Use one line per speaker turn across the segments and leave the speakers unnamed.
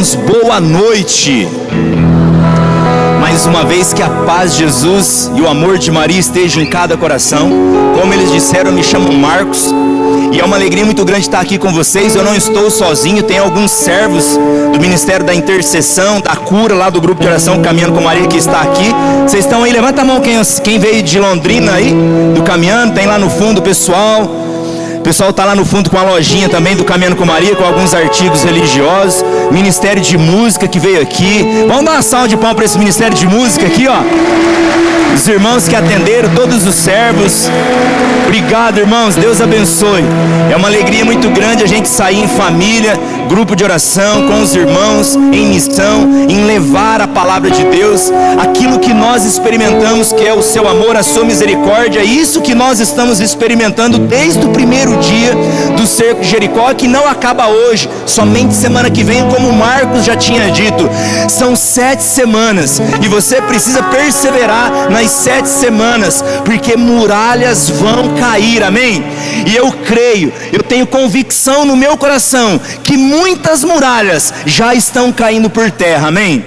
Irmãos, boa noite. Mais uma vez, que a paz de Jesus e o amor de Maria estejam em cada coração. Como eles disseram, eu me chamo Marcos e é uma alegria muito grande estar aqui com vocês. Eu não estou sozinho, tem alguns servos do Ministério da Intercessão, da Cura, lá do grupo de oração Caminhando com Maria, que está aqui. Vocês estão aí? Levanta a mão quem veio de Londrina aí, do Caminhando. Tem lá no fundo o pessoal. O pessoal está lá no fundo com a lojinha também do Caminhando com Maria, com alguns artigos religiosos. Ministério de Música que veio aqui. Vamos dar uma salva de palmas para esse Ministério de Música aqui, ó. Os irmãos que atenderam, todos os servos. Obrigado, irmãos, Deus abençoe. É uma alegria muito grande a gente sair em família, grupo de oração, com os irmãos, em missão, em levar a palavra de Deus, aquilo que nós experimentamos, que é o seu amor, a sua misericórdia. Isso que nós estamos experimentando desde o primeiro dia do cerco de Jericó, que não acaba hoje, somente semana que vem, como o Marcos já tinha dito. São 7 semanas e você precisa perseverar nas 7 semanas, porque muralhas vão cair, amém? E eu creio, eu tenho convicção no meu coração que muitas muralhas já estão caindo por terra, amém?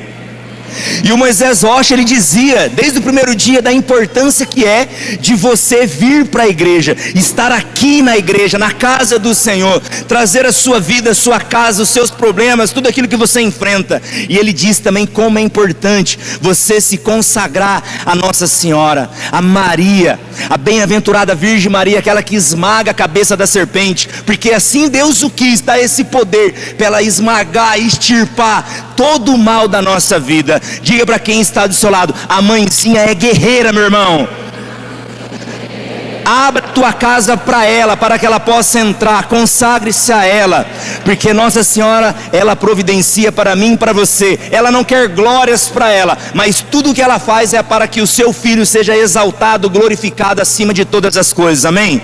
E o Moisés Rocha, ele dizia, desde o primeiro dia, da importância que é de você vir para a igreja, estar aqui na igreja, na casa do Senhor, trazer a sua vida, a sua casa, os seus problemas, tudo aquilo que você enfrenta. E ele diz também como é importante você se consagrar a Nossa Senhora, a Maria, a bem-aventurada Virgem Maria, aquela que esmaga a cabeça da serpente, porque assim Deus o quis, dá esse poder para ela esmagar, extirpar todo o mal da nossa vida. Diga para quem está do seu lado: a mãezinha é guerreira, meu irmão. Abra tua casa para ela, para que ela possa entrar. Consagre-se a ela, porque Nossa Senhora, ela providencia para mim e para você. Ela não quer glórias para ela, mas tudo o que ela faz é para que o seu filho seja exaltado, glorificado acima de todas as coisas, amém?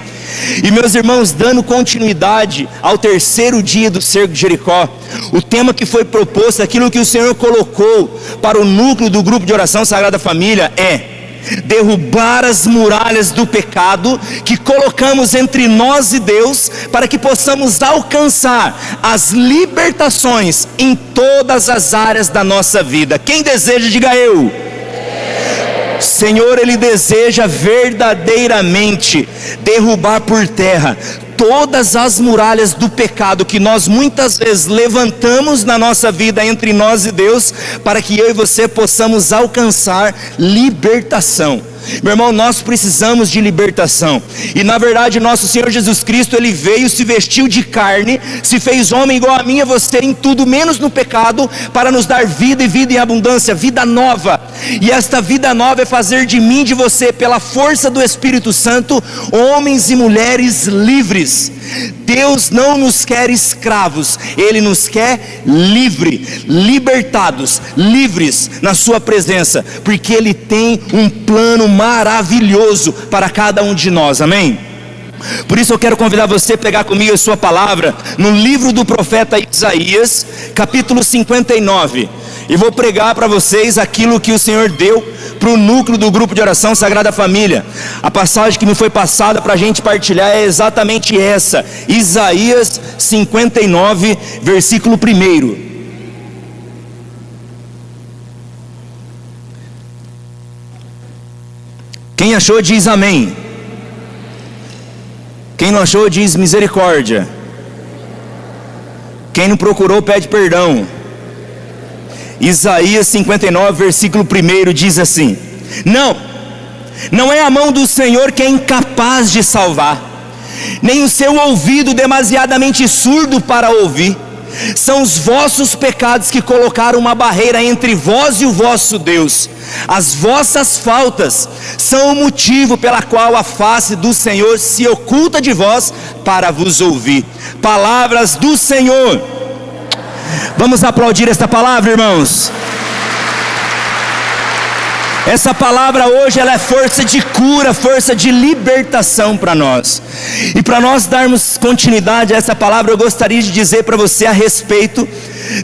E meus irmãos, dando continuidade ao terceiro dia do cerco de Jericó, o tema que foi proposto, aquilo que o Senhor colocou para o núcleo do grupo de oração Sagrada Família é derrubar as muralhas do pecado que colocamos entre nós e Deus, para que possamos alcançar as libertações em todas as áreas da nossa vida. Quem deseja, diga eu. Senhor, Ele deseja verdadeiramente derrubar por terra todas as muralhas do pecado que nós muitas vezes levantamos na nossa vida entre nós e Deus, para que eu e você possamos alcançar libertação. Meu irmão, nós precisamos de libertação. E na verdade nosso Senhor Jesus Cristo, Ele veio, se vestiu de carne, se fez homem igual a mim e a você em tudo, menos no pecado, para nos dar vida e vida em abundância, vida nova. E esta vida nova é fazer de mim e de você, pela força do Espírito Santo, homens e mulheres livres. Deus não nos quer escravos, Ele nos quer libertados, livres na sua presença, porque Ele tem um plano maravilhoso para cada um de nós, amém? Por isso eu quero convidar você a pegar comigo a sua palavra no livro do profeta Isaías, capítulo 59, e vou pregar para vocês aquilo que o Senhor deu para o núcleo do grupo de oração Sagrada Família. A passagem que me foi passada para a gente partilhar é exatamente essa, Isaías 59, versículo 1. Quem achou diz amém. Quem não achou diz misericórdia. Quem não procurou pede perdão. Isaías 59, versículo 1 diz assim: Não é a mão do Senhor que é incapaz de salvar, nem o seu ouvido demasiadamente surdo para ouvir. São os vossos pecados que colocaram uma barreira entre vós e o vosso Deus. As vossas faltas são o motivo pela qual a face do Senhor se oculta de vós para vos ouvir. Palavras do Senhor. Vamos aplaudir esta palavra, irmãos. Essa palavra hoje, ela é força de cura, força de libertação para nós. E para nós darmos continuidade a essa palavra, eu gostaria de dizer para você a respeito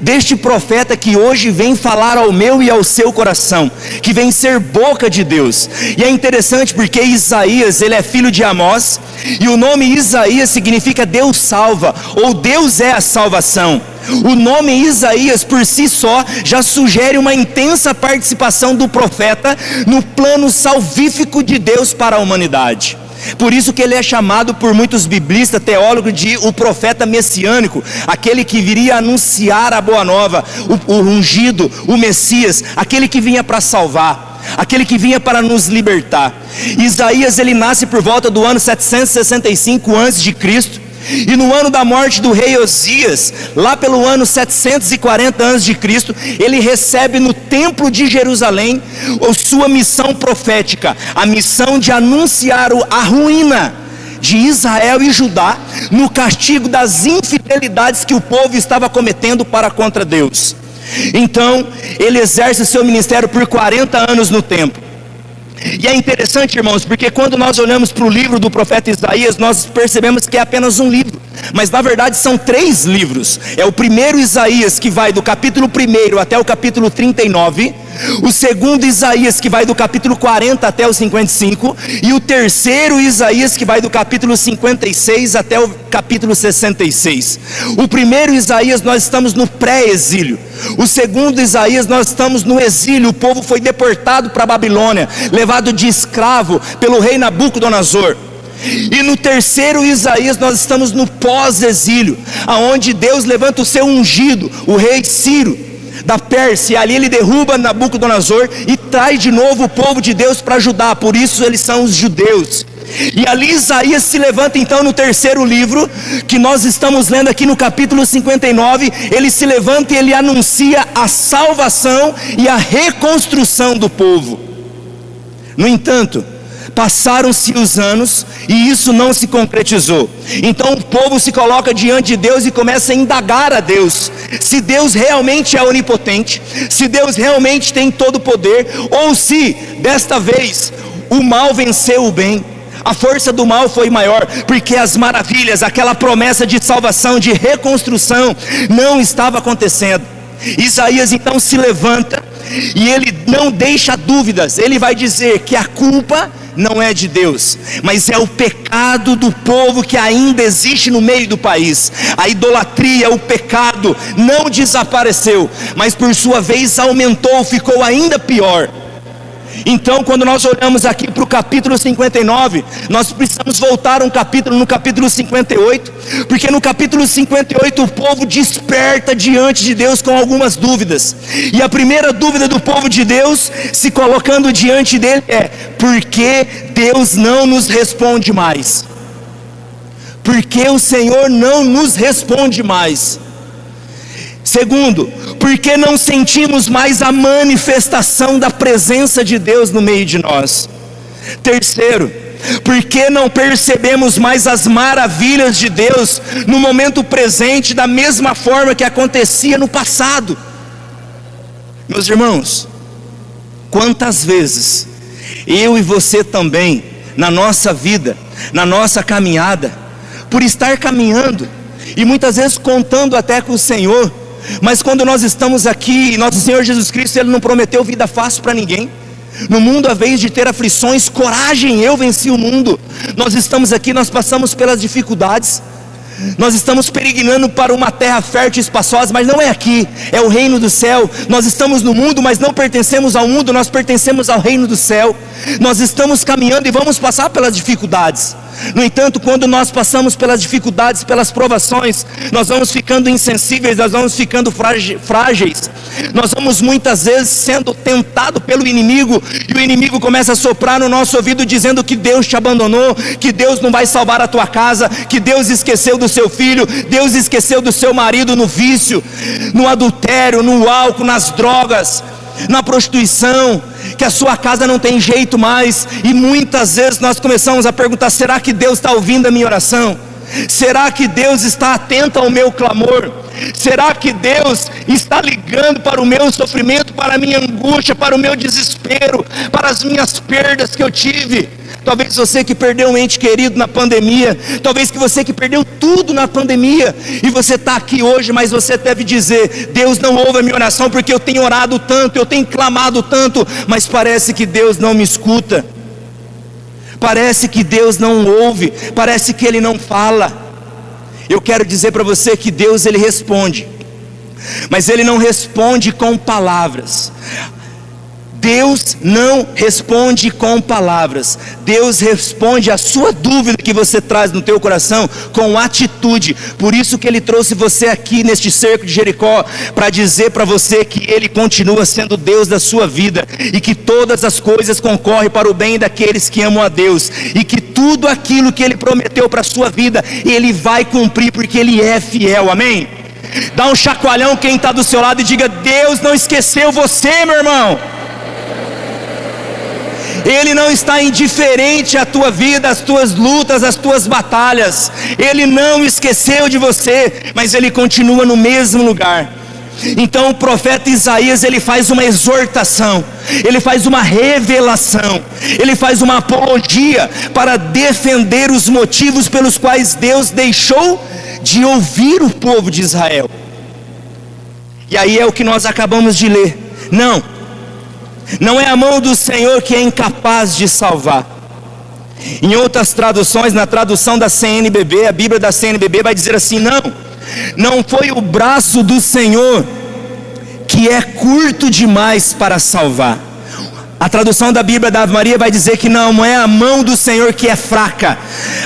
deste profeta que hoje vem falar ao meu e ao seu coração, que vem ser boca de Deus. E é interessante porque Isaías, ele é filho de Amós, e o nome Isaías significa Deus salva, ou Deus é a salvação. O nome Isaías por si só já sugere uma intensa participação do profeta no plano salvífico de Deus para a humanidade. Por isso que ele é chamado por muitos biblistas, teólogos, de o profeta messiânico, aquele que viria anunciar a boa nova, o ungido, o Messias, aquele que vinha para salvar, aquele que vinha para nos libertar. Isaías, ele nasce por volta do ano 765 a.C., e no ano da morte do rei Osias, lá pelo ano 740 a.C., ele recebe no templo de Jerusalém a sua missão profética, a missão de anunciar a ruína de Israel e Judá no castigo das infidelidades que o povo estava cometendo para contra Deus. Então ele exerce seu ministério por 40 anos no templo. E é interessante, irmãos, porque quando nós olhamos para o livro do profeta Isaías, nós percebemos que é apenas um livro, mas na verdade são 3 livros. É o primeiro Isaías, que vai do capítulo 1 até o capítulo 39, o segundo Isaías, que vai do capítulo 40 até o 55, e o terceiro Isaías, que vai do capítulo 56 até o capítulo 66. O primeiro Isaías nós estamos no pré-exílio, o segundo Isaías nós estamos no exílio, o povo foi deportado para a Babilônia, levado de escravo pelo rei Nabucodonosor. E no terceiro Isaías nós estamos no pós-exílio, aonde Deus levanta o seu ungido, o rei Ciro da Pérsia, e ali ele derruba Nabucodonosor e traz de novo o povo de Deus para Judá. Por isso eles são os judeus. E ali Isaías se levanta então no terceiro livro, que nós estamos lendo aqui no capítulo 59, ele se levanta e ele anuncia a salvação e a reconstrução do povo. No entanto, passaram-se os anos e isso não se concretizou. Então o povo se coloca diante de Deus e começa a indagar a Deus, se Deus realmente é onipotente, se Deus realmente tem todo o poder, ou se desta vez o mal venceu o bem. A força do mal foi maior, porque as maravilhas, aquela promessa de salvação, de reconstrução, não estava acontecendo. Isaías então se levanta e ele não deixa dúvidas. Ele vai dizer que a culpa não é de Deus, mas é o pecado do povo que ainda existe no meio do país. A idolatria, o pecado não desapareceu, mas por sua vez aumentou, ficou ainda pior. Então quando nós olhamos aqui para o capítulo 59, nós precisamos voltar um capítulo, no capítulo 58, porque no capítulo 58 o povo desperta diante de Deus com algumas dúvidas, e a primeira dúvida do povo de Deus, se colocando diante dele, é: por que Deus não nos responde mais? Por que o Senhor não nos responde mais? Segundo, porque não sentimos mais a manifestação da presença de Deus no meio de nós. Terceiro, porque não percebemos mais as maravilhas de Deus no momento presente, da mesma forma que acontecia no passado. Meus irmãos, quantas vezes eu e você também, na nossa vida, na nossa caminhada, por estar caminhando e muitas vezes contando até com o Senhor, mas quando nós estamos aqui, nosso Senhor Jesus Cristo, Ele não prometeu vida fácil para ninguém. No mundo, a vez de ter aflições, coragem, eu venci o mundo. Nós estamos aqui, nós passamos pelas dificuldades, nós estamos peregrinando para uma terra fértil e espaçosa, mas não é aqui, é o reino do céu. Nós estamos no mundo, mas não pertencemos ao mundo, nós pertencemos ao reino do céu. Nós estamos caminhando e vamos passar pelas dificuldades. No entanto, quando nós passamos pelas dificuldades, pelas provações, nós vamos ficando insensíveis, nós vamos ficando frágeis. Nós vamos muitas vezes sendo tentados pelo inimigo, e o inimigo começa a soprar no nosso ouvido dizendo que Deus te abandonou, que Deus não vai salvar a tua casa, que Deus esqueceu do seu filho, Deus esqueceu do seu marido no vício, no adultério, no álcool, nas drogas, na prostituição, que a sua casa não tem jeito mais. E muitas vezes nós começamos a perguntar: será que Deus está ouvindo a minha oração? Será que Deus está atento ao meu clamor? Será que Deus está ligando para o meu sofrimento, para a minha angústia, para o meu desespero, para as minhas perdas que eu tive? Talvez você que perdeu um ente querido na pandemia, talvez que você que perdeu tudo na pandemia, e você está aqui hoje, mas você deve dizer: Deus não ouve a minha oração, porque eu tenho orado tanto, eu tenho clamado tanto, mas parece que Deus não me escuta, parece que Deus não ouve, parece que Ele não fala. Eu quero dizer para você que Deus, Ele responde, mas Ele não responde com palavras. Deus não responde com palavras. Deus responde a sua dúvida que você traz no teu coração com atitude. Por isso que Ele trouxe você aqui neste cerco de Jericó, para dizer para você que Ele continua sendo Deus da sua vida, e que todas as coisas concorrem para o bem daqueles que amam a Deus, e que tudo aquilo que Ele prometeu para a sua vida, Ele vai cumprir, porque Ele é fiel. Amém? Dá um chacoalhão quem está do seu lado e diga: Deus não esqueceu você, meu irmão. Ele não está indiferente à tua vida, às tuas lutas, às tuas batalhas. Ele não esqueceu de você, mas Ele continua no mesmo lugar. Então o profeta Isaías, ele faz uma exortação, ele faz uma revelação, ele faz uma apologia para defender os motivos pelos quais Deus deixou de ouvir o povo de Israel. E aí é o que nós acabamos de ler. Não é a mão do Senhor que é incapaz de salvar. Em outras traduções, na tradução da CNBB, a Bíblia da CNBB vai dizer assim: não foi o braço do Senhor que é curto demais para salvar. A tradução da Bíblia da Ave Maria vai dizer que não é a mão do Senhor que é fraca.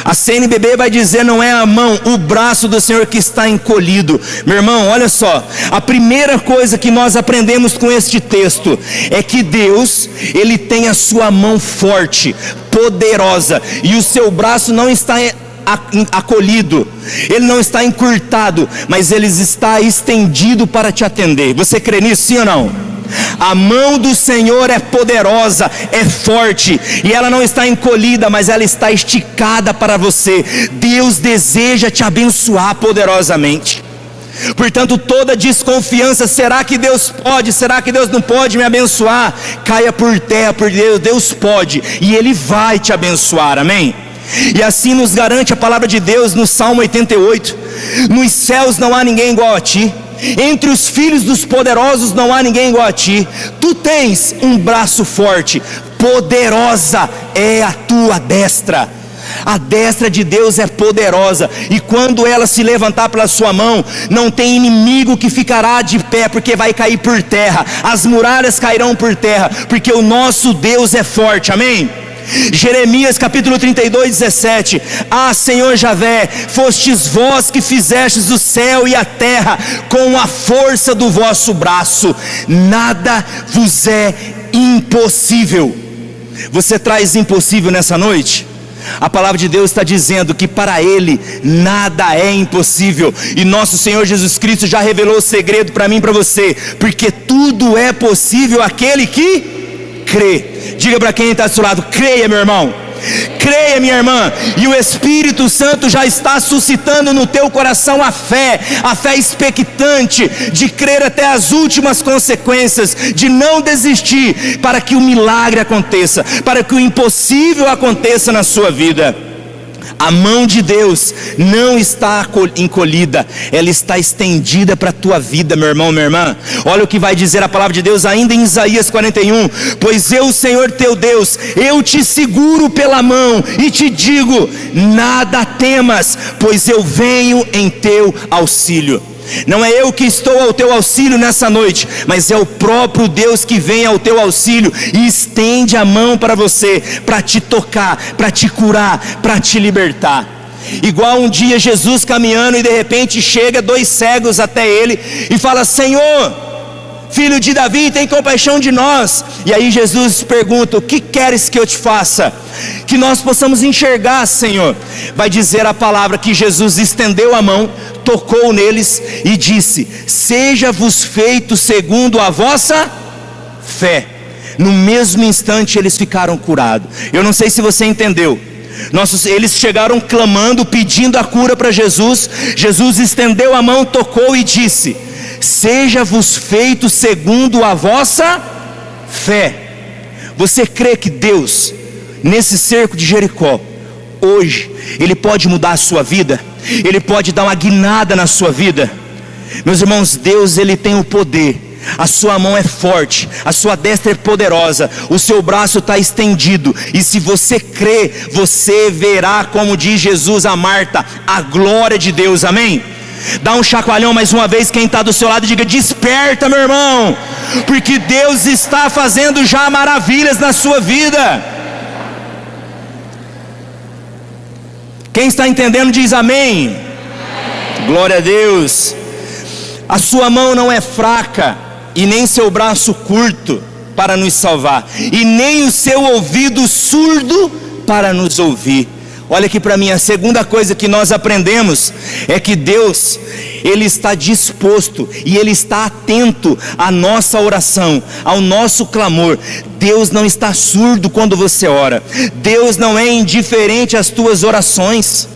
A CNBB vai dizer: não é a mão, o braço do Senhor que está encolhido. Meu irmão, olha só, a primeira coisa que nós aprendemos com este texto é que Deus, Ele tem a sua mão forte, poderosa, e o seu braço não está acolhido, ele não está encurtado, mas ele está estendido para te atender. Você crê nisso, sim ou não? A mão do Senhor é poderosa, é forte, e ela não está encolhida, mas ela está esticada para você. Deus deseja te abençoar poderosamente. Portanto, toda desconfiança: será que Deus pode? Será que Deus não pode me abençoar? Caia por terra, porque Deus pode, e Ele vai te abençoar. Amém? E assim nos garante a palavra de Deus no Salmo 88: nos céus não há ninguém igual a ti, entre os filhos dos poderosos não há ninguém igual a ti. Tu tens um braço forte, poderosa é a tua destra. A destra de Deus é poderosa, e quando ela se levantar pela sua mão, não tem inimigo que ficará de pé, porque vai cair por terra, as muralhas cairão por terra, porque o nosso Deus é forte. Amém? Jeremias capítulo 32, 17: ah, Senhor Javé, fostes vós que fizestes o céu e a terra com a força do vosso braço, nada vos é impossível. Você traz impossível nessa noite? A palavra de Deus está dizendo que para Ele nada é impossível, e nosso Senhor Jesus Cristo já revelou o segredo para mim e para você, porque tudo é possível àquele que crê. Diga para quem está do seu lado: creia, meu irmão, creia, minha irmã. E o Espírito Santo já está suscitando no teu coração a fé expectante de crer até as últimas consequências, de não desistir, para que o milagre aconteça, para que o impossível aconteça na sua vida. A mão de Deus não está encolhida, ela está estendida para a tua vida, meu irmão, minha irmã. Olha o que vai dizer a palavra de Deus ainda em Isaías 41: pois eu, Senhor teu Deus, eu te seguro pela mão e te digo: nada temas, pois eu venho em teu auxílio. Não é eu que estou ao teu auxílio nessa noite, mas é o próprio Deus que vem ao teu auxílio e estende a mão para você, para te tocar, para te curar, para te libertar. Igual um dia Jesus caminhando, e de repente chega 2 cegos até ele e fala: Senhor, filho de Davi, tem compaixão de nós. E aí Jesus pergunta: o que queres que eu te faça? Que nós possamos enxergar, Senhor. Vai dizer a palavra que Jesus estendeu a mão, tocou neles e disse: seja-vos feito segundo a vossa fé. No mesmo instante eles ficaram curados. Eu não sei se você entendeu. Eles chegaram clamando, pedindo a cura para Jesus. Jesus estendeu a mão, tocou e disse: seja-vos feito segundo a vossa fé. Você crê que Deus, nesse cerco de Jericó, hoje, Ele pode mudar a sua vida? Ele pode dar uma guinada na sua vida? Meus irmãos, Deus, Ele tem o poder. A sua mão é forte, a sua destra é poderosa, o seu braço está estendido, e se você crê, você verá, como diz Jesus a Marta, a glória de Deus. Amém? Dá um chacoalhão mais uma vez, quem está do seu lado, diga: desperta, meu irmão, porque Deus está fazendo já maravilhas na sua vida. Quem está entendendo diz amém. Glória a Deus. A sua mão não é fraca, e nem seu braço curto para nos salvar, e nem o seu ouvido surdo para nos ouvir. Olha aqui para mim, a segunda coisa que nós aprendemos é que Deus, Ele está disposto e Ele está atento à nossa oração, ao nosso clamor. Deus não está surdo quando você ora. Deus não é indiferente às tuas orações.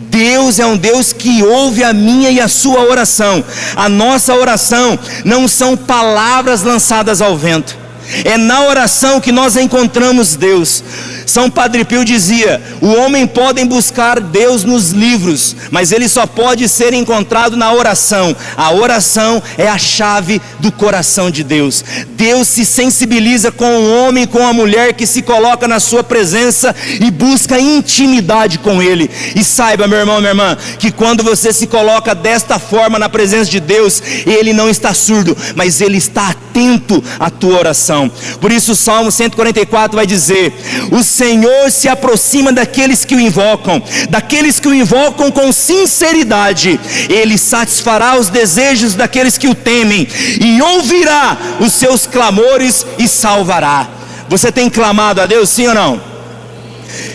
Deus é um Deus que ouve a minha e a sua oração. A nossa oração não são palavras lançadas ao vento. É na oração que nós encontramos Deus. São Padre Pio dizia: o homem pode buscar Deus nos livros, mas ele só pode ser encontrado na oração. A oração é a chave do coração de Deus. Deus se sensibiliza com o homem e com a mulher que se coloca na sua presença e busca intimidade com Ele. E saiba, meu irmão, minha irmã, que quando você se coloca desta forma na presença de Deus, Ele não está surdo, mas Ele está atento à tua oração. Por isso o Salmo 144 vai dizer: o Senhor se aproxima daqueles que o invocam, daqueles que o invocam com sinceridade. Ele satisfará os desejos daqueles que o temem, e ouvirá os seus clamores e salvará. Você tem clamado a Deus, sim ou não?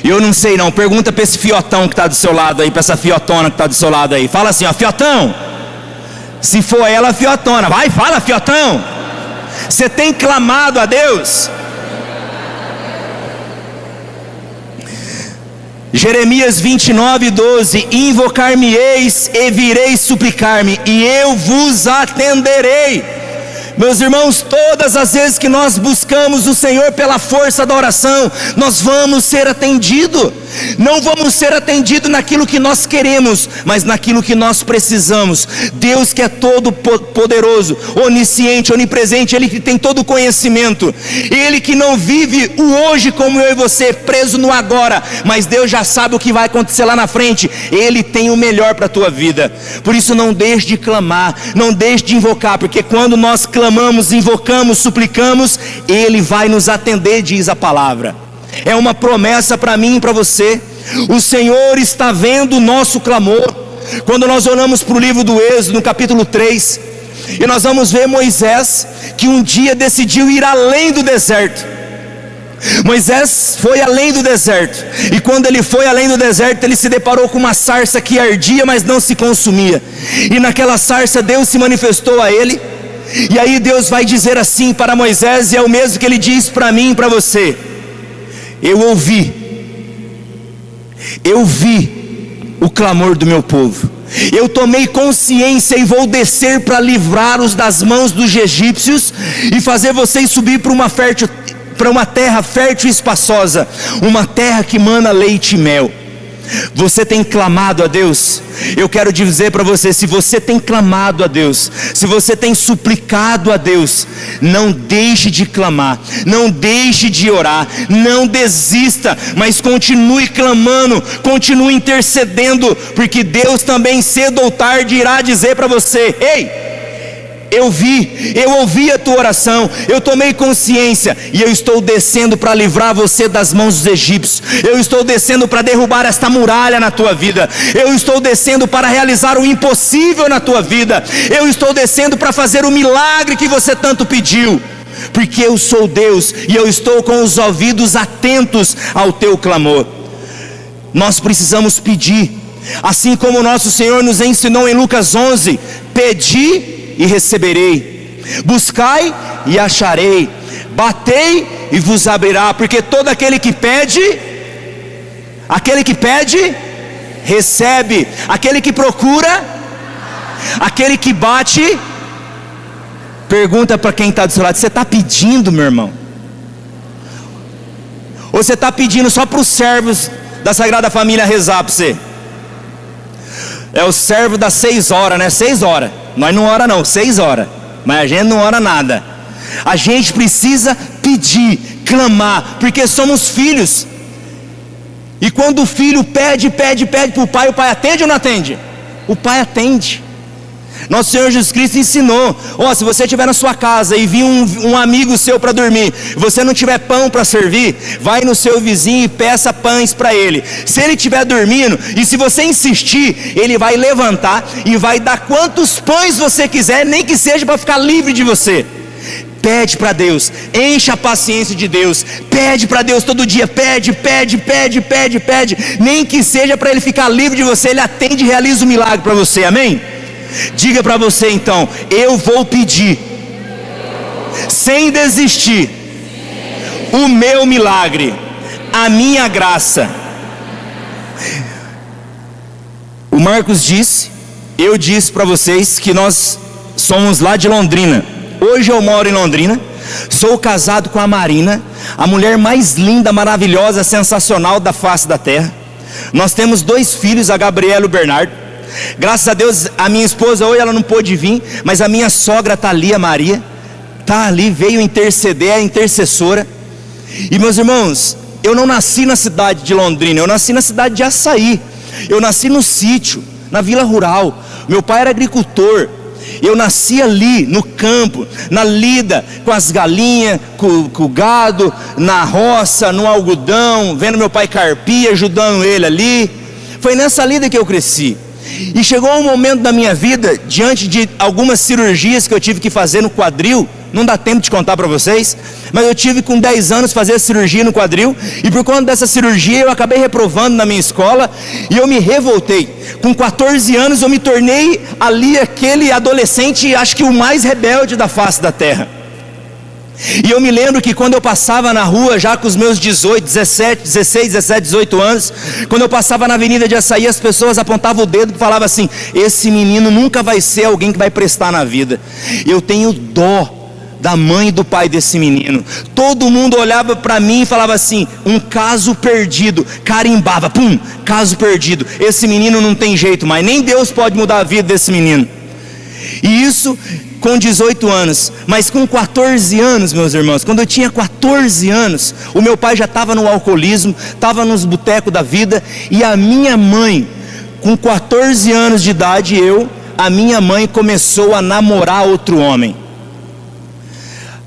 Eu não sei não, pergunta para esse fiotão que está do seu lado aí, para essa fiotona que está do seu lado aí. Fala assim: ó, fiotão. Se for ela, fiotona, vai, fala, fiotão. Você tem clamado a Deus? Jeremias 29:12: invocar-me-eis e vireis suplicar-me, e eu vos atenderei. Meus irmãos, todas as vezes que nós buscamos o Senhor pela força da oração, nós vamos ser atendidos. Não vamos ser atendidos naquilo que nós queremos, mas naquilo que nós precisamos. Deus, que é todo poderoso, onisciente, onipresente, Ele que tem todo o conhecimento, Ele que não vive o hoje como eu e você, preso no agora, mas Deus já sabe o que vai acontecer lá na frente. Ele tem o melhor para a tua vida. Por isso não deixe de clamar, não deixe de invocar, porque quando nós clamamos, invocamos, suplicamos, Ele vai nos atender, diz a palavra. É uma promessa para mim e para você. O Senhor está vendo o nosso clamor. Quando nós olhamos para o livro do Êxodo, no capítulo 3, e nós vamos ver Moisés, que um dia decidiu ir além do deserto. Moisés foi além do deserto, e quando ele foi além do deserto, ele se deparou com uma sarça que ardia, mas não se consumia. E naquela sarça Deus se manifestou a ele. E aí Deus vai dizer assim para Moisés, e é o mesmo que Ele diz para mim e para você: eu vi o clamor do meu povo, eu tomei consciência e vou descer para livrá-los das mãos dos egípcios e fazer vocês subir para uma terra fértil e espaçosa, uma terra que mana leite e mel. Você tem clamado a Deus? Eu quero dizer para você, se você tem clamado a Deus, se você tem suplicado a Deus, não deixe de clamar, não deixe de orar, não desista, mas continue clamando, continue intercedendo, porque Deus também cedo ou tarde irá dizer para você: ei, eu ouvi a tua oração, eu tomei consciência, e eu estou descendo para livrar você das mãos dos egípcios. Eu estou descendo para derrubar esta muralha na tua vida. Eu estou descendo para realizar o impossível na tua vida. Eu estou descendo para fazer o milagre que você tanto pediu, porque eu sou Deus, e eu estou com os ouvidos atentos ao teu clamor. Nós precisamos pedir, assim como o nosso Senhor nos ensinou em Lucas 11: pedi e receberei, buscai e acharei, batei e vos abrirá, porque todo aquele que pede, recebe, aquele que procura, aquele que bate. Pergunta para quem está do seu lado: você está pedindo, meu irmão? Ou você está pedindo só para os servos da Sagrada Família rezar para você? É o servo das 6 horas, né? 6 horas, nós não ora não, 6 horas, mas a gente não ora nada. A gente precisa pedir, clamar, porque somos filhos. E quando o filho pede para o pai atende ou não atende? o Pai atende. Nosso Senhor Jesus Cristo ensinou: se você estiver na sua casa e vir um amigo seu para dormir, você não tiver pão para servir, vai no seu vizinho e peça pães para ele. Se ele estiver dormindo, e se você insistir, ele vai levantar e vai dar quantos pães você quiser, nem que seja para ficar livre de você. Pede para Deus, encha a paciência de Deus, pede para Deus todo dia, pede, nem que seja para ele ficar livre de você, ele atende e realiza o milagre para você, amém? Diga para você então: eu vou pedir, sem desistir, o meu milagre, a minha graça. O Marcos disse, eu disse para vocês que nós somos lá de Londrina. Hoje eu moro em Londrina, sou casado com a Marina, a mulher mais linda, maravilhosa, sensacional da face da terra. Nós temos 2 filhos, a Gabriela e o Bernardo. Graças a Deus, a minha esposa hoje ela não pôde vir, mas a minha sogra está ali, a Maria, está ali, veio interceder, é a intercessora. E meus irmãos, eu não nasci na cidade de Londrina, eu nasci na cidade de Açaí, eu nasci no sítio, na vila rural. Meu pai era agricultor, eu nasci ali no campo, na lida com as galinhas, com o gado, na roça, no algodão, vendo meu pai carpir, ajudando ele ali. Foi nessa lida que eu cresci. E chegou um momento da minha vida, diante de algumas cirurgias que eu tive que fazer no quadril. Não dá tempo de contar para vocês, mas eu tive com 10 anos fazer a cirurgia no quadril. E por conta dessa cirurgia eu acabei reprovando na minha escola, e eu me revoltei. Com 14 anos eu me tornei ali aquele adolescente, acho que o mais rebelde da face da terra. E eu me lembro que quando eu passava na rua, já com os meus 16, 18 anos, quando eu passava na avenida de Açaí, as pessoas apontavam o dedo e falavam assim: esse menino nunca vai ser alguém que vai prestar na vida. Eu tenho dó da mãe e do pai desse menino. Todo mundo olhava para mim e falava assim: um caso perdido, carimbava, pum, caso perdido, esse menino não tem jeito mais, nem Deus pode mudar a vida desse menino. E isso com 18 anos, mas com 14 anos, meus irmãos, quando eu tinha 14 anos, o meu pai já estava no alcoolismo, estava nos botecos da vida, e a minha mãe, com 14 anos de idade, a minha mãe começou a namorar outro homem.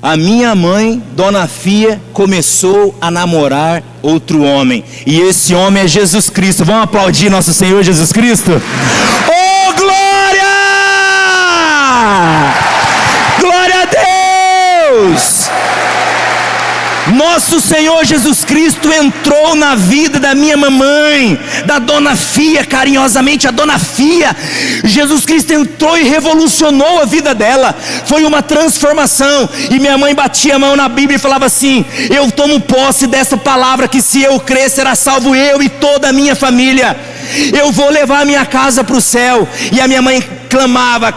A minha mãe, Dona Fia, começou a namorar outro homem, e esse homem é Jesus Cristo. Vamos aplaudir nosso Senhor Jesus Cristo? Oh, glória! Glória a Deus! Nosso Senhor Jesus Cristo entrou na vida da minha mamãe, da Dona Fia, carinhosamente a Dona Fia. Jesus Cristo entrou e revolucionou a vida dela. Foi uma transformação. E minha mãe batia a mão na Bíblia e falava assim: eu tomo posse dessa palavra, que se eu crer será salvo eu e toda a minha família. Eu vou levar a minha casa para o céu. E a minha mãe clamava,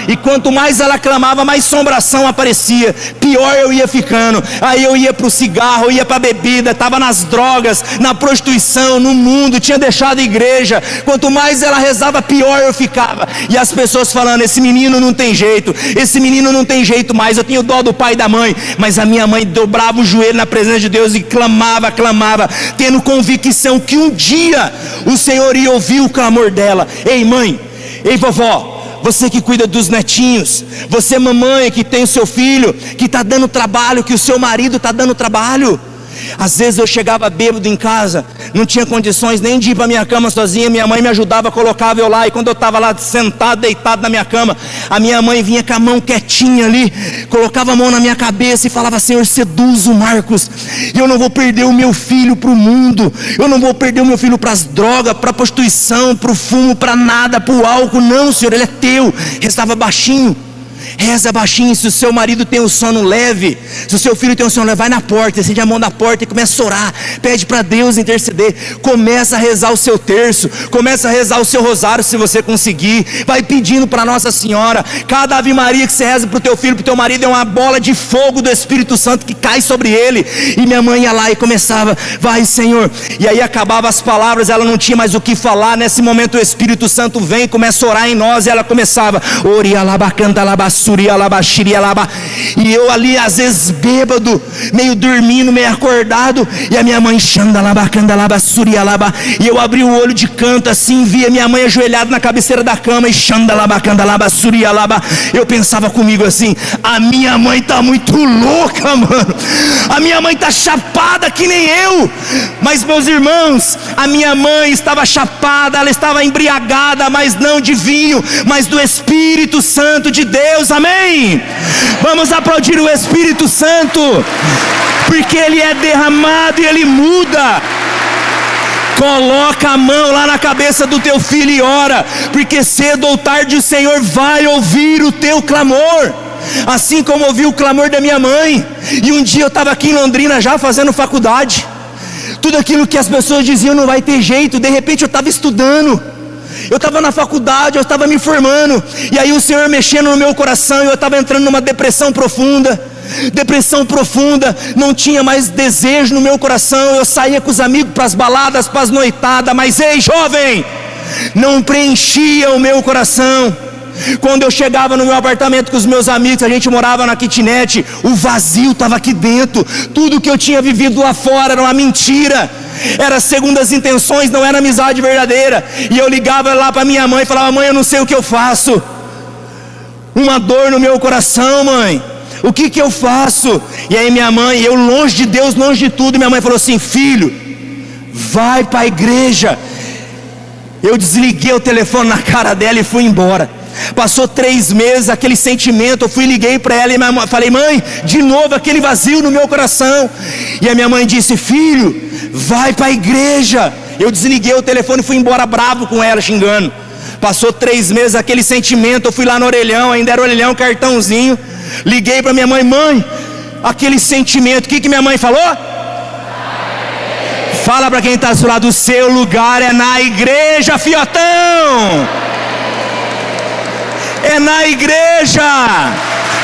e quanto mais ela clamava, mais assombração aparecia, pior eu ia ficando. Aí eu ia para o cigarro, eu ia para a bebida, estava nas drogas, na prostituição, no mundo, tinha deixado a igreja. Quanto mais ela rezava, pior eu ficava. E as pessoas falando: esse menino não tem jeito, esse menino não tem jeito mais. Eu tinha dó do pai e da mãe, mas a minha mãe dobrava o joelho na presença de Deus e clamava, tendo convicção que um dia o Senhor ia ouvir o clamor dela. Ei mãe, ei vovó, você que cuida dos netinhos, você mamãe que tem o seu filho, que está dando trabalho, que o seu marido está dando trabalho. Às vezes eu chegava bêbado em casa, não tinha condições nem de ir para minha cama sozinha. Minha mãe me ajudava, colocava eu lá. E quando eu estava lá sentado, deitado na minha cama, a minha mãe vinha com a mão quietinha ali, colocava a mão na minha cabeça e falava: Senhor, seduz o Marcos. Eu não vou perder o meu filho para o mundo, eu não vou perder o meu filho para as drogas, para a prostituição, para o fumo, para nada, para o álcool. Não, Senhor, ele é teu. Rezava baixinho. Reza baixinho. Se o seu marido tem um sono leve, se o seu filho tem um sono leve, vai na porta, acende a mão na porta e começa a orar, pede para Deus interceder, começa a rezar o seu terço, começa a rezar o seu rosário, se você conseguir, vai pedindo para Nossa Senhora. Cada Ave Maria que você reza para o teu filho, para o teu marido, é uma bola de fogo do Espírito Santo que cai sobre ele. E minha mãe ia lá e começava: vai Senhor. E aí acabava as palavras, ela não tinha mais o que falar. Nesse momento o Espírito Santo vem e começa a orar em nós, e ela começava: ori alabacanta alabaçu E eu ali às vezes bêbado, meio dormindo, meio acordado, e a minha mãe e eu abri o olho de canto assim, via minha mãe ajoelhada na cabeceira da cama, e eu pensava comigo assim: a minha mãe tá muito louca, mano, a minha mãe tá chapada que nem eu. Mas meus irmãos, a minha mãe estava chapada, ela estava embriagada, mas não de vinho, mas do Espírito Santo de Deus, amém? Vamos aplaudir o Espírito Santo, porque Ele é derramado e Ele muda. Coloca a mão lá na cabeça do teu filho e ora, porque cedo ou tarde o Senhor vai ouvir o teu clamor, assim como ouviu o clamor da minha mãe. E um dia eu estava aqui em Londrina já fazendo faculdade, tudo aquilo que as pessoas diziam não vai ter jeito, de repente eu estava estudando, eu estava na faculdade, eu estava me formando, e aí o Senhor mexendo no meu coração, e eu estava entrando numa depressão profunda, não tinha mais desejo no meu coração. Eu saía com os amigos para as baladas, para as noitadas, mas ei, jovem, não preenchia o meu coração. Quando eu chegava no meu apartamento com os meus amigos, a gente morava na kitnet, o vazio estava aqui dentro. Tudo que eu tinha vivido lá fora era uma mentira, era segundo as intenções, não era amizade verdadeira. E eu ligava lá para minha mãe e falava: mãe, eu não sei o que eu faço, uma dor no meu coração, mãe, o que eu faço? E aí minha mãe, eu longe de Deus, longe de tudo, minha mãe falou assim: filho, vai para a igreja. Eu desliguei o telefone na cara dela e fui embora. Passou 3 meses, aquele sentimento, eu liguei para ela e falei: mãe, de novo aquele vazio no meu coração. E a minha mãe disse: filho, vai para a igreja. Eu desliguei o telefone e fui embora bravo com ela, xingando. Passou 3 meses, aquele sentimento, eu fui lá no orelhão, ainda era orelhão, cartãozinho. Liguei para minha mãe: mãe, aquele sentimento, o que minha mãe falou? Fala para quem está do seu lado: o seu lugar é na igreja, fiotão, é na igreja.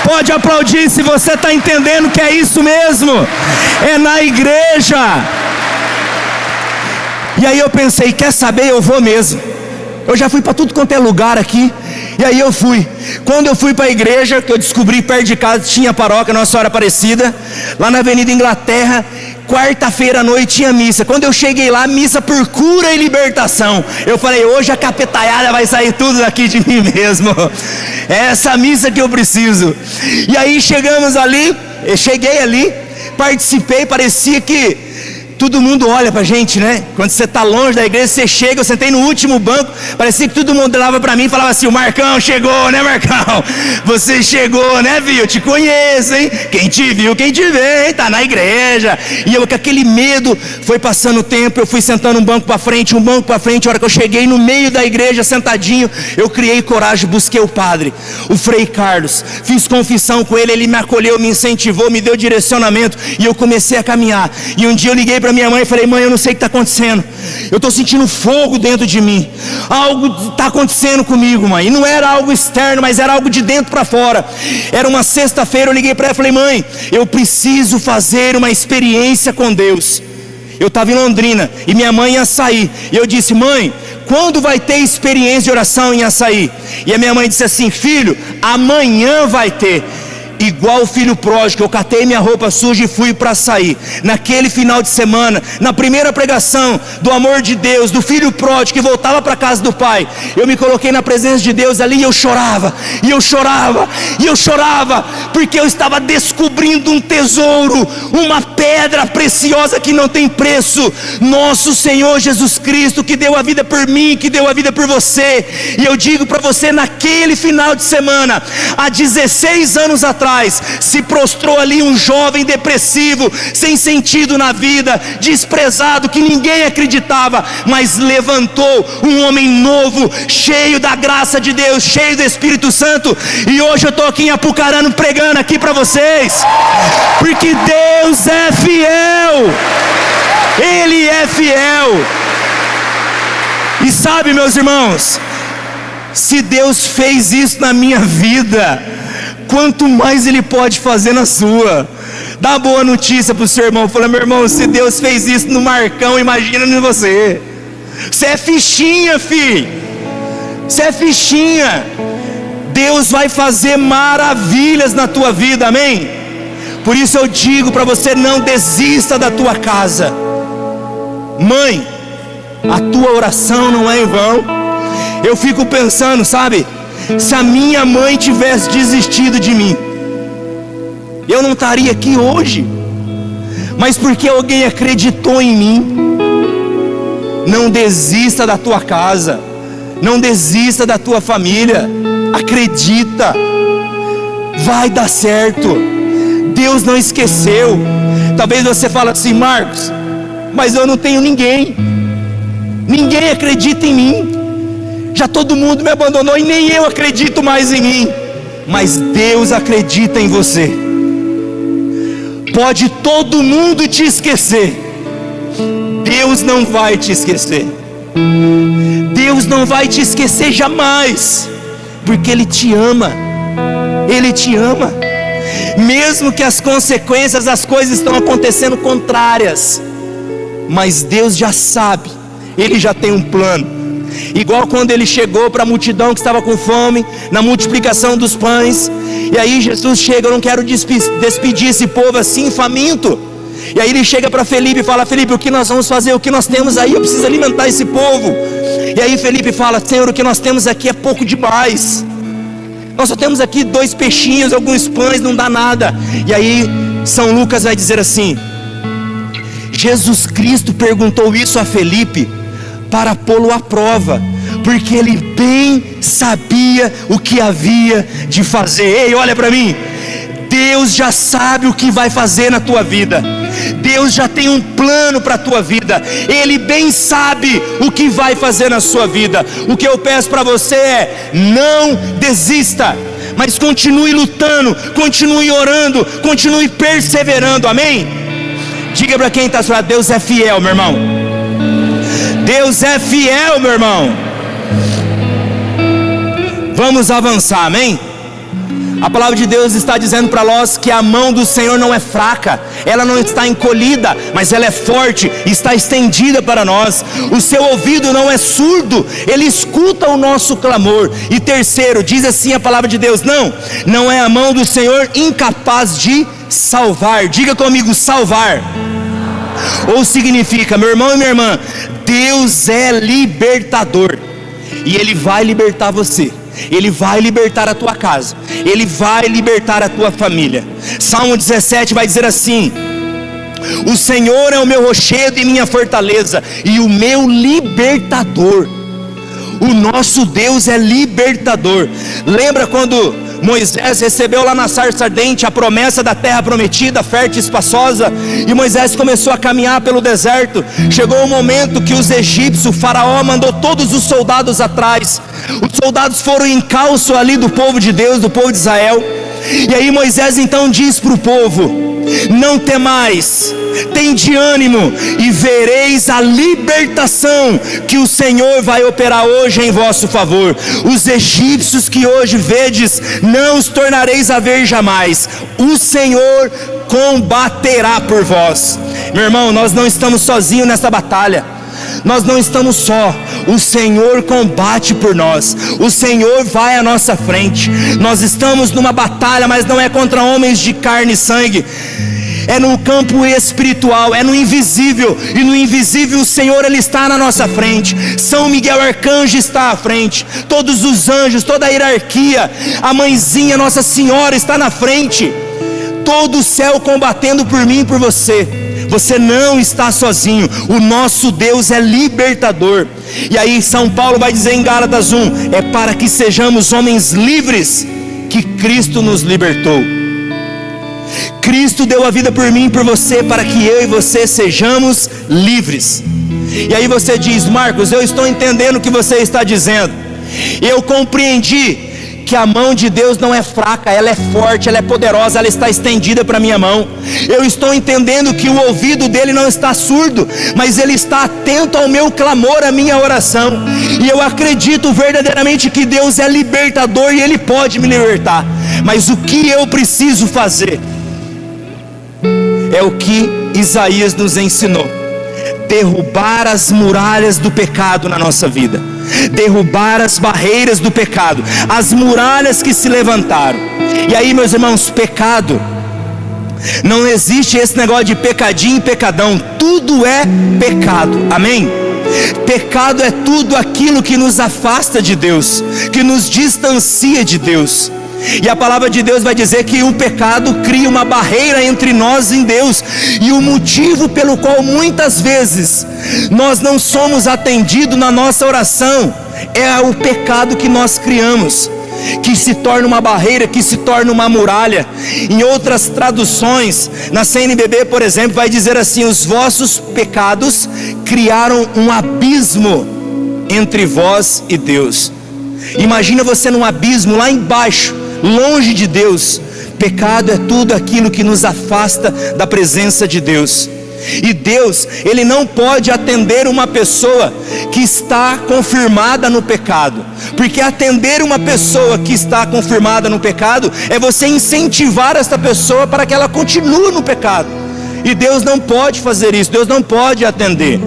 Pode aplaudir se você está entendendo que é isso mesmo, é na igreja. E aí eu pensei: quer saber, eu vou mesmo. Eu já fui para tudo quanto é lugar aqui, e aí eu fui. Quando eu fui para a igreja, que eu descobri perto de casa tinha paróquia Nossa Senhora Aparecida, lá na Avenida Inglaterra, quarta-feira à noite tinha missa. Quando eu cheguei lá, missa por cura e libertação. Eu falei: hoje a capetaiada vai sair tudo daqui de mim mesmo, é essa missa que eu preciso. E aí chegamos ali, eu cheguei ali, participei, parecia que todo mundo olha pra gente, né? Quando você está longe da igreja, você chega, eu sentei no último banco, parecia que todo mundo olhava pra mim e falava assim: o Marcão chegou, né, Marcão? Você chegou, né, viu? Eu te conheço, hein? Quem te viu, quem te vê, hein? Tá na igreja. E eu com aquele medo, foi passando o tempo, eu fui sentando um banco pra frente, a hora que eu cheguei no meio da igreja, sentadinho, eu criei coragem, busquei o padre, o Frei Carlos, fiz confissão com ele, ele me acolheu, me incentivou, me deu direcionamento, e eu comecei a caminhar. E um dia eu liguei para minha mãe e falei: mãe, eu não sei o que está acontecendo, eu estou sentindo fogo dentro de mim, algo está acontecendo comigo, mãe. E não era algo externo, mas era algo de dentro para fora. Era uma sexta-feira, eu liguei para ela e falei: mãe, eu preciso fazer uma experiência com Deus. Eu estava em Londrina e minha mãe ia sair, e eu disse: mãe, quando vai ter experiência de oração em Açaí? E a minha mãe disse assim: filho, amanhã vai ter. Igual o filho pródigo, eu catei minha roupa suja e fui para Açaí. Naquele final de semana, na primeira pregação do amor de Deus, do filho pródigo que voltava para a casa do pai, eu me coloquei na presença de Deus ali, e eu chorava, e eu chorava, e eu chorava, porque eu estava descobrindo um tesouro, uma pedra preciosa que não tem preço, nosso Senhor Jesus Cristo, que deu a vida por mim, que deu a vida por você. E eu digo para você, naquele final de semana, há 16 anos atrás, se prostrou ali um jovem depressivo, sem sentido na vida, desprezado, que ninguém acreditava, mas levantou um homem novo, cheio da graça de Deus, cheio do Espírito Santo. E hoje eu estou aqui em Apucarana pregando aqui para vocês, porque Deus é fiel, Ele é fiel. E sabe, meus irmãos, se Deus fez isso na minha vida, quanto mais Ele pode fazer na sua. Dá boa notícia para o seu irmão, fala: meu irmão, se Deus fez isso no Marcão, imagina em você. Você é fichinha, filho, você é fichinha. Deus vai fazer maravilhas na tua vida, amém? Por isso eu digo para você, não desista da tua casa. Mãe, a tua oração não é em vão. Eu fico pensando, sabe, se a minha mãe tivesse desistido de mim, eu não estaria aqui hoje. Mas porque alguém acreditou em mim. Não desista da tua casa, não desista da tua família. Acredita, vai dar certo. Deus não esqueceu. Talvez você fale assim: Marcos, mas eu não tenho ninguém, ninguém acredita em mim, já todo mundo me abandonou e nem eu acredito mais em mim. Mas Deus acredita em você. Pode todo mundo te esquecer, Deus não vai te esquecer. Deus não vai te esquecer jamais, porque Ele te ama. Ele te ama. Mesmo que as consequências das coisas estão acontecendo contrárias, mas Deus já sabe, Ele já tem um plano. Igual quando Ele chegou para a multidão que estava com fome, na multiplicação dos pães, e aí Jesus chega: eu não quero despedir esse povo assim, faminto. E aí Ele chega para Felipe e fala: Felipe, o que nós vamos fazer? O que nós temos aí? Eu preciso alimentar esse povo. E aí Felipe fala: Senhor, o que nós temos aqui é pouco demais. Nós só temos aqui 2 peixinhos, alguns pães, não dá nada. E aí São Lucas vai dizer assim: Jesus Cristo perguntou isso a Felipe para pô-lo à prova, porque ele bem sabia o que havia de fazer. Ei, olha para mim, Deus já sabe o que vai fazer na tua vida. Deus já tem um plano para a tua vida. Ele bem sabe o que vai fazer na sua vida. O que eu peço para você é: não desista, mas continue lutando, continue orando, continue perseverando, amém? Diga para quem está ao seu lado: Deus é fiel, meu irmão. Deus é fiel, meu irmão. Vamos avançar, amém? A palavra de Deus está dizendo para nós que a mão do Senhor não é fraca, ela não está encolhida, mas ela é forte, está estendida para nós. O seu ouvido não é surdo, ele escuta o nosso clamor. E terceiro, diz assim a palavra de Deus: não é a mão do Senhor incapaz de salvar. Diga comigo: salvar. Ou significa, meu irmão e minha irmã, Deus é libertador, e Ele vai libertar você. Ele vai libertar a tua casa, Ele vai libertar a tua família. Salmo 17 vai dizer assim: o Senhor é o meu rochedo e minha fortaleza, e o meu libertador. O nosso Deus é libertador. Lembra quando Moisés recebeu lá na sarça ardente a promessa da terra prometida, fértil e espaçosa, e Moisés começou a caminhar pelo deserto? Chegou o momento que os egípcios, o faraó, mandou todos os soldados atrás. Os soldados foram em encalço ali do povo de Deus, do povo de Israel. E aí Moisés então diz para o povo: não temais, tende ânimo, e vereis a libertação que o Senhor vai operar hoje em vosso favor. Os egípcios que hoje vedes, não os tornareis a ver jamais. O Senhor combaterá por vós. Meu irmão, nós não estamos sozinhos nessa batalha. Nós não estamos só, o Senhor combate por nós, o Senhor vai à nossa frente. Nós estamos numa batalha, mas não é contra homens de carne e sangue, é no campo espiritual, é no invisível. E no invisível o Senhor, Ele está na nossa frente. São Miguel Arcanjo está à frente, todos os anjos, toda a hierarquia, a mãezinha Nossa Senhora está na frente, todo o céu combatendo por mim e por você. Você não está sozinho, o nosso Deus é libertador. E aí São Paulo vai dizer em Gálatas 1: é para que sejamos homens livres que Cristo nos libertou. Cristo deu a vida por mim e por você, para que eu e você sejamos livres. E aí você diz: Marcos, eu estou entendendo o que você está dizendo, eu compreendi que a mão de Deus não é fraca, ela é forte, ela é poderosa, ela está estendida para a minha mão. Eu estou entendendo que o ouvido dele não está surdo, mas ele está atento ao meu clamor, à minha oração. E eu acredito verdadeiramente que Deus é libertador e Ele pode me libertar. Mas o que eu preciso fazer é o que Isaías nos ensinou: derrubar as muralhas do pecado na nossa vida. derrubar as barreiras do pecado, as muralhas que se levantaram. E aí, meus irmãos, pecado, não existe esse negócio de pecadinho e pecadão, tudo é pecado, amém? Pecado é tudo aquilo que nos afasta de Deus, que nos distancia de Deus. E a palavra de Deus vai dizer que o pecado cria uma barreira entre nós e Deus. E o motivo pelo qual muitas vezes nós não somos atendidos na nossa oração é o pecado que nós criamos, que se torna uma barreira, que se torna uma muralha. Em outras traduções, na CNBB, por exemplo, vai dizer assim: os vossos pecados criaram um abismo entre vós e Deus. Imagina você num abismo lá embaixo, longe de Deus. Pecado é tudo aquilo que nos afasta da presença de Deus. E Deus, Ele não pode atender uma pessoa que está confirmada no pecado, porque atender uma pessoa que está confirmada no pecado é você incentivar esta pessoa para que ela continue no pecado. E Deus não pode fazer isso, Deus não pode atender.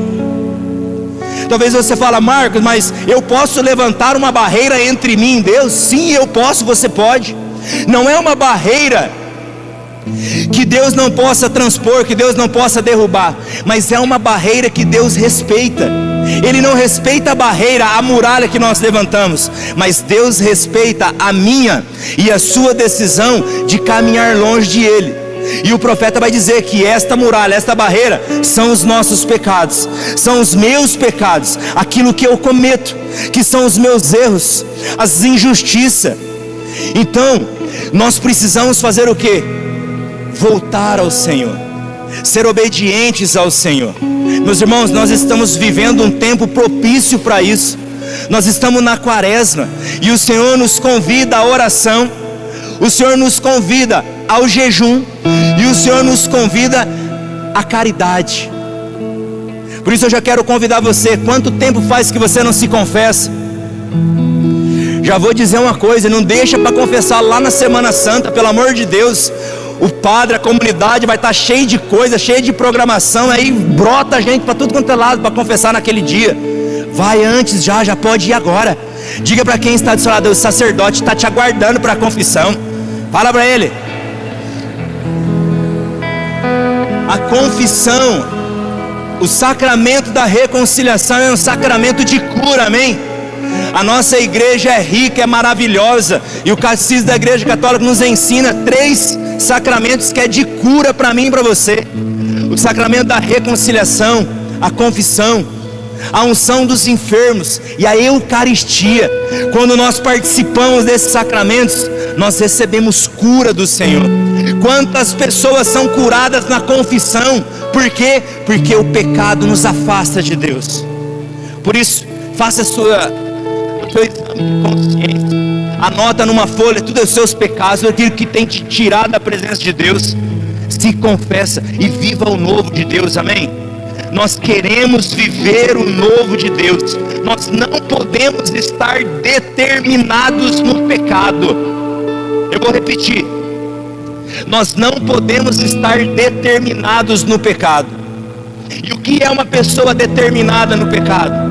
Talvez você fale: Marcos, mas eu posso levantar uma barreira entre mim e Deus? Sim, eu posso, você pode. Não é uma barreira que Deus não possa transpor, que Deus não possa derrubar, mas é uma barreira que Deus respeita. Ele não respeita a barreira, a muralha que nós levantamos, mas Deus respeita a minha e a sua decisão de caminhar longe de Ele. E o profeta vai dizer que esta muralha, esta barreira, são os nossos pecados, são os meus pecados, aquilo que eu cometo, que são os meus erros, as injustiças. Então, nós precisamos fazer o quê? Voltar ao Senhor, ser obedientes ao Senhor. Meus irmãos, nós estamos vivendo um tempo propício para isso. Nós estamos na quaresma, e o Senhor nos convida à oração, o Senhor nos convida ao jejum, e o Senhor nos convida à caridade. Por isso eu já quero convidar você. Quanto tempo faz que você não se confessa? Já vou dizer uma coisa: não deixa para confessar lá na Semana Santa, pelo amor de Deus. O padre, a comunidade vai estar cheio de coisa, cheio de programação, aí brota gente para tudo quanto é lado para confessar naquele dia. Vai antes, já pode ir agora. Diga para quem está do seu lado: o sacerdote está te aguardando para a confissão. Fala para ele. A confissão, o sacramento da reconciliação, é um sacramento de cura, amém? A nossa igreja é rica, é maravilhosa, e o catecismo da Igreja Católica nos ensina 3 sacramentos que é de cura para mim e para você: o sacramento da reconciliação, a confissão, a unção dos enfermos e a Eucaristia. Quando nós participamos desses sacramentos, nós recebemos cura do Senhor. Quantas pessoas são curadas na confissão? Por quê? Porque o pecado nos afasta de Deus. Por isso, faça o seu exame de consciência, anota numa folha todos os seus pecados, tudo aquilo que tem te tirado da presença de Deus. Se confessa e viva o novo de Deus, amém? Nós queremos viver o novo de Deus. Nós não podemos estar determinados no pecado. Eu vou repetir: nós não podemos estar determinados no pecado. E o que é uma pessoa determinada no pecado?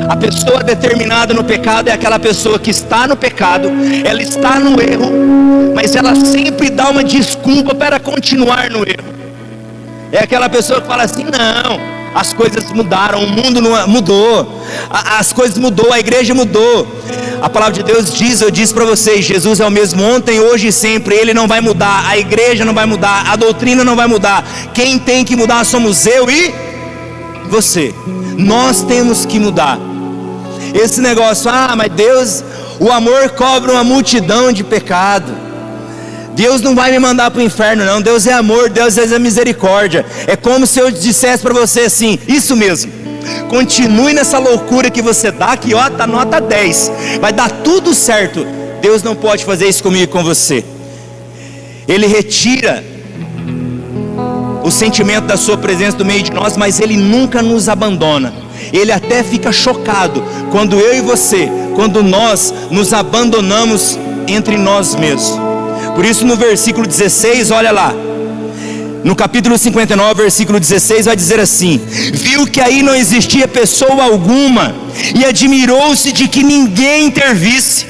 A pessoa determinada no pecado é aquela pessoa que está no pecado, ela está no erro, mas ela sempre dá uma desculpa para continuar no erro. É aquela pessoa que fala assim: não, as coisas mudaram, o mundo não mudou, as coisas mudou, a igreja mudou. A palavra de Deus diz, eu disse para vocês, Jesus é o mesmo ontem, hoje e sempre. Ele não vai mudar, a igreja não vai mudar, a doutrina não vai mudar. Quem tem que mudar somos eu e você. Nós temos que mudar. Esse negócio: mas Deus, o amor cobre uma multidão de pecado. Deus não vai me mandar para o inferno não. Deus é amor, Deus é misericórdia. É como se eu dissesse para você assim: isso mesmo, continue nessa loucura que você dá, que tá nota 10, vai dar tudo certo. Deus não pode fazer isso comigo e com você. Ele retira o sentimento da sua presença do meio de nós, mas Ele nunca nos abandona. Ele até fica chocado quando eu e você, quando nós nos abandonamos entre nós mesmos. Por isso no versículo 16, olha lá, no capítulo 59, versículo 16, vai dizer assim: viu que aí não existia pessoa alguma e admirou-se de que ninguém intervisse.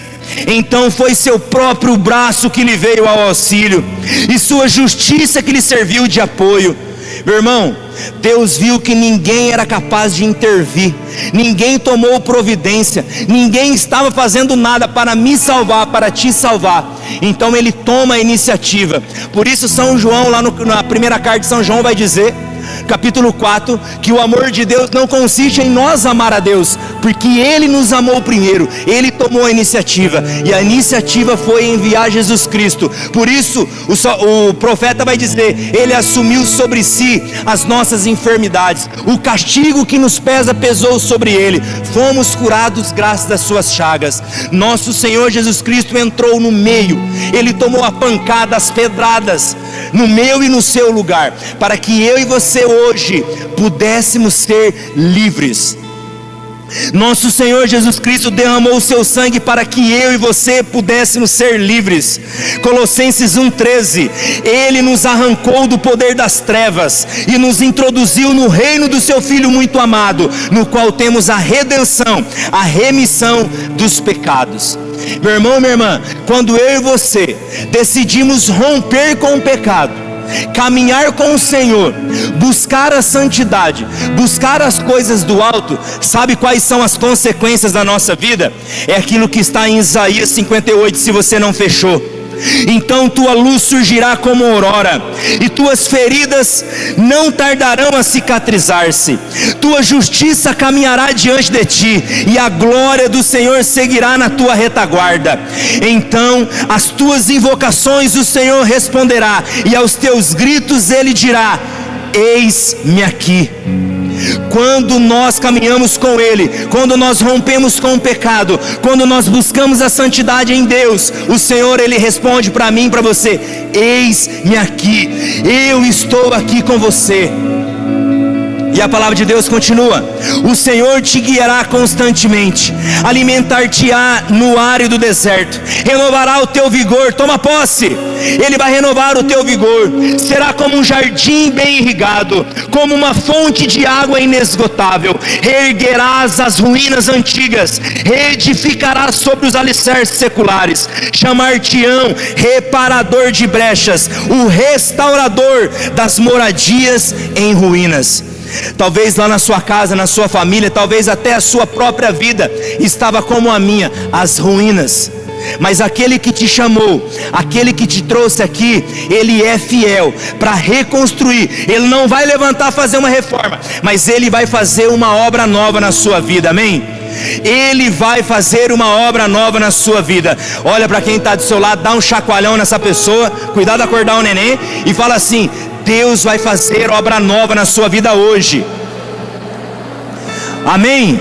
Então foi seu próprio braço que lhe veio ao auxílio, e sua justiça que lhe serviu de apoio. Meu irmão, Deus viu que ninguém era capaz de intervir, ninguém tomou providência, ninguém estava fazendo nada para me salvar, para te salvar. Então Ele toma a iniciativa. Por isso São João, lá na primeira carta de São João, vai dizer, capítulo 4, que o amor de Deus não consiste em nós amar a Deus, porque Ele nos amou primeiro, Ele tomou a iniciativa, e a iniciativa foi enviar Jesus Cristo. Por isso o profeta vai dizer, Ele assumiu sobre si as nossas enfermidades, o castigo que nos pesa pesou sobre Ele, fomos curados graças às suas chagas. Nosso Senhor Jesus Cristo entrou no meio, Ele tomou a pancada, as pedradas, no meu e no seu lugar, para que eu e você hoje pudéssemos ser livres. Nosso Senhor Jesus Cristo derramou o seu sangue para que eu e você pudéssemos ser livres. Colossenses 1,13, Ele nos arrancou do poder das trevas e nos introduziu no reino do seu Filho muito amado, no qual temos a redenção, a remissão dos pecados. Meu irmão, minha irmã, quando eu e você decidimos romper com o pecado, caminhar com o Senhor, buscar a santidade, buscar as coisas do alto, sabe quais são as consequências da nossa vida? É aquilo que está em Isaías 58, se você não fechou. Então tua luz surgirá como aurora, e tuas feridas não tardarão a cicatrizar-se. Tua justiça caminhará diante de ti, e a glória do Senhor seguirá na tua retaguarda. Então as tuas invocações o Senhor responderá, e aos teus gritos Ele dirá: eis-me aqui. Quando nós caminhamos com Ele, quando nós rompemos com o pecado, quando nós buscamos a santidade em Deus, o Senhor, Ele responde para mim e para você: eis-me aqui, eu estou aqui com você. E a palavra de Deus continua: o Senhor te guiará constantemente, alimentar-te-á no árido deserto, renovará o teu vigor. Toma posse, Ele vai renovar o teu vigor. Será como um jardim bem irrigado, como uma fonte de água inesgotável. Reerguerás as ruínas antigas, reedificarás sobre os alicerces seculares. Chamar-te-ão reparador de brechas, o restaurador das moradias em ruínas. Talvez lá na sua casa, na sua família, talvez até a sua própria vida estava como a minha, as ruínas. Mas aquele que te chamou, aquele que te trouxe aqui, Ele é fiel para reconstruir. Ele não vai levantar, fazer uma reforma, mas Ele vai fazer uma obra nova na sua vida, amém? Ele vai fazer uma obra nova na sua vida. Olha para quem está do seu lado, dá um chacoalhão nessa pessoa, cuidado de acordar o neném, e fala assim: Deus vai fazer obra nova na sua vida hoje, amém?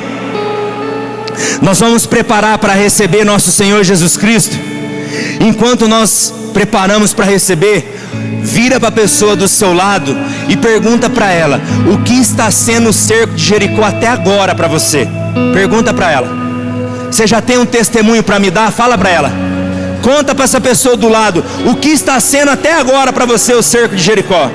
Nós vamos preparar para receber nosso Senhor Jesus Cristo. Enquanto nós preparamos para receber, vira para a pessoa do seu lado e pergunta para ela: o que está sendo o cerco de Jericó até agora para você? Pergunta para ela. Você já tem um testemunho para me dar? Fala para ela. Conta para essa pessoa do lado: o que está sendo até agora para você o cerco de Jericó?